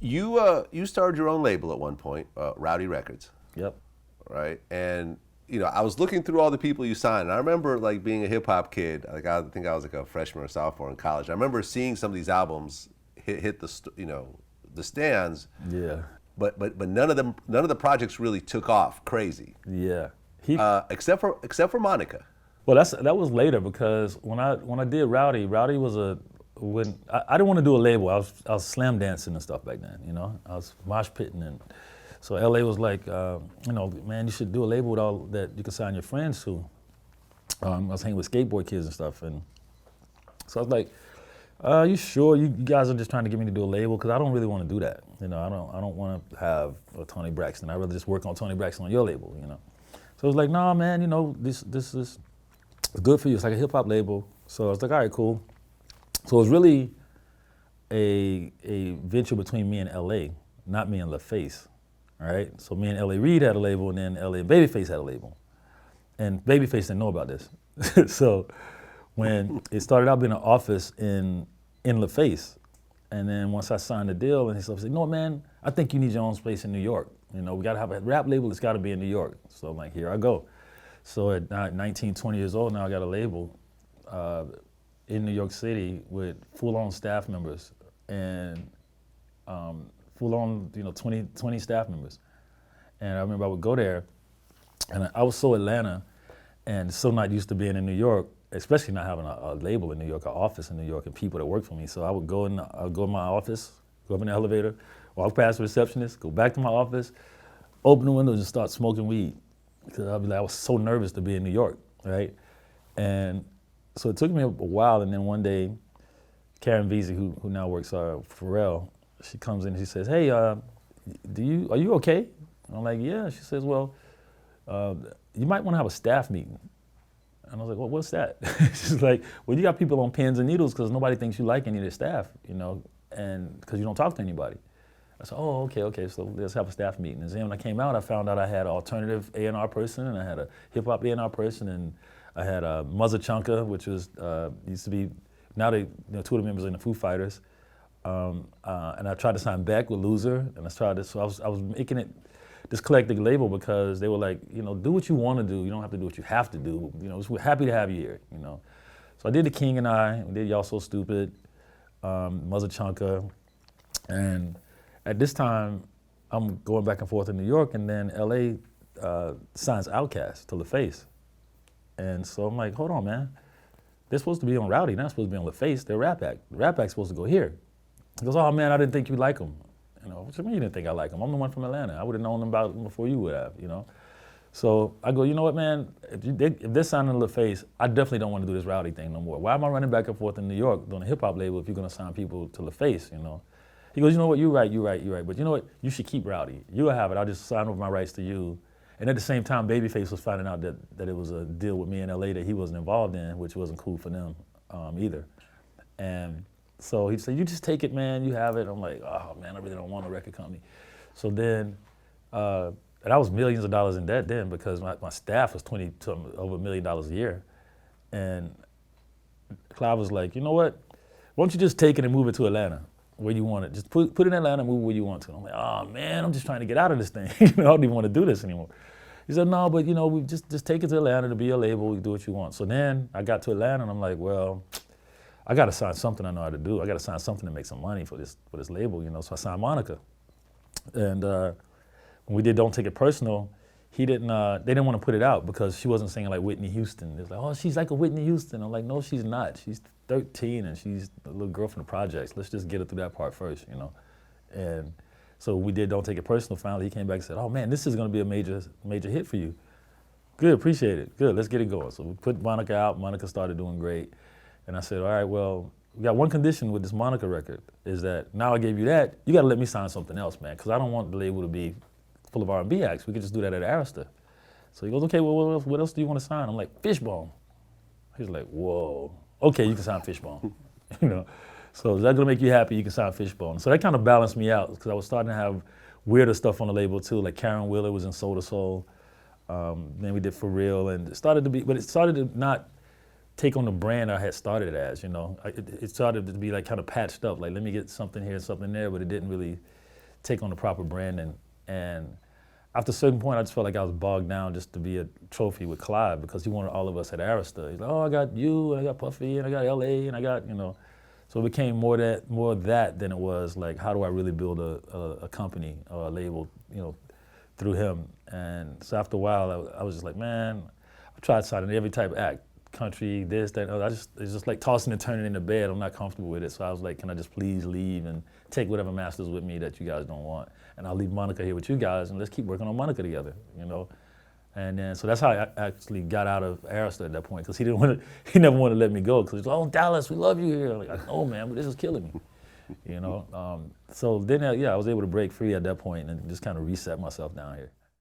You started your own label at one point, Rowdy Records, Yep. right? And I was looking through all the people you signed, and I remember like being a hip hop kid. Like I think I was like a freshman or sophomore in college. I remember seeing some of these albums hit the stands. Yeah. But none of the projects really took off crazy. Yeah. Except for Monica. Well, that was later because when I did Rowdy was I didn't want to do a label. I was slam dancing and stuff back then. I was mosh pitting, and so LA was like, man, you should do a label with all that you can sign your friends to. I was hanging with skateboard kids and stuff, and so I was like, you sure you guys are just trying to get me to do a label? Because I don't really want to do that. I don't want to have a Tony Braxton. I'd rather just work on Tony Braxton on your label. So I was like, nah, man, this is good for you. It's like a hip hop label. So I was like, all right, cool. So it was really a venture between me and LA, not me and LaFace. All right. So me and Reid had a label, and then LA and Babyface had a label. And Babyface didn't know about this. So when it started out being an office in LaFace, and then once I signed the deal, and he said, no, man, I think you need your own space in New York. We got to have a rap label. It's got to be in New York. So I'm like, here I go. So at 19, 20 years old now, I got a label in New York City with full-on staff members and full-on, 20 staff members. And I remember I would go there, and I was so Atlanta and so not used to being in New York, especially not having a label in New York, an office in New York, and people that work for me. So I would go in my office, go up in the elevator, walk past the receptionist, go back to my office, open the windows and start smoking weed. Because I was so nervous to be in New York, right? And so it took me a while, and then one day, Karen Veazey, who now works for Pharrell, she comes in and she says, hey, are you okay? And I'm like, yeah. She says, well, you might want to have a staff meeting. And I was like, well, what's that? She's like, well, you got people on pins and needles because nobody thinks you like any of their staff, and because you don't talk to anybody. I said, oh, okay, so let's have a staff meeting. And then when I came out, I found out I had an alternative A&R person, and I had a hip-hop A&R person, and I had a Muzza Chunka, which was, used to be, now they, two of the members are in the Foo Fighters. And I tried to sign Beck with Loser, and so I was making it this collective label because they were like, do what you want to do. You don't have to do what you have to do. We're happy to have you here, So I did The King and I, we did Y'all So Stupid, Muzza Chunka, and at this time, I'm going back and forth in New York, and then LA signs Outkast to LaFace. And so I'm like, hold on, man. They're supposed to be on Rowdy, not supposed to be on LaFace. They're Rap Act. The Rap Act's supposed to go here. He goes, oh, man, I didn't think you'd like them. What do you mean you didn't think I like them? I'm the one from Atlanta. I would have known them about them before you would have, So I go, you know what, man? If they're signing to LaFace, I definitely don't want to do this Rowdy thing no more. Why am I running back and forth in New York doing a hip-hop label if you're going to sign people to LaFace, He goes, you know what, you're right. But you know what, you should keep Rowdy. You'll have it. I'll just sign over my rights to you. And at the same time, Babyface was finding out that it was a deal with me in LA that he wasn't involved in, which wasn't cool for them either. And so he said, you just take it, man, you have it. I'm like, oh, man, I really don't want a record company. So then, and I was millions of dollars in debt then because my staff was over $1 million a year. And Clive was like, you know what, why don't you just take it and move it to Atlanta? Where you want it. Just put it in Atlanta, move where you want to. I'm like, oh man, I'm just trying to get out of this thing. I don't even want to do this anymore. He said, no, but we just take it to Atlanta to be a label, you do what you want. So then I got to Atlanta and I'm like, well, I got to sign something I know how to do. I got to sign something to make some money for this label, So I signed Monica. And when we did Don't Take It Personal, they didn't want to put it out because she wasn't singing like Whitney Houston. It's like, oh, she's like a Whitney Houston. I'm like, no, she's not. She's 13 and she's a little girl from the projects. Let's just get her through that part first, And so we did Don't Take It Personal. Finally, he came back and said, oh man, this is going to be a major hit for you. Good, appreciate it. Good, let's get it going. So we put Monica out. Monica started doing great. And I said, all right, well, we got one condition with this Monica record is that now I gave you that, you got to let me sign something else, man, because I don't want the label to be full of R&B acts. We could just do that at Arista. So he goes, okay, well, what else do you want to sign? I'm like, Fishbone. He's like, whoa. Okay, you can sign Fishbone. So is that gonna make you happy? You can sign Fishbone. So that kind of balanced me out because I was starting to have weirder stuff on the label too. Like Karen Wheeler was in Soul to Soul. Then we did For Real, and it started to not take on the brand I had started as. It started to be like kind of patched up. Like let me get something here, something there, but it didn't really take on the proper branding. And after a certain point, I just felt like I was bogged down just to be a trophy with Clive because he wanted all of us at Arista. He's like, oh, I got you, and I got Puffy, and I got LA, and I got, you know. So it became more of that than it was like, how do I really build a company or a label, you know, through him. And so after a while, I was just like, man, I've tried signing every type of act, country, this, that, other. It's just like tossing and turning in the bed. I'm not comfortable with it. So I was like, can I just please leave and take whatever masters with me that you guys don't want? And I'll leave Monica here with you guys and let's keep working on Monica together, you know? And then, so that's how I actually got out of Arista at that point, because he never wanted to let me go, because he's like, oh, Dallas, we love you here. Like, oh man, but this is killing me, you know? So then, yeah, I was able to break free at that point and just kind of reset myself down here.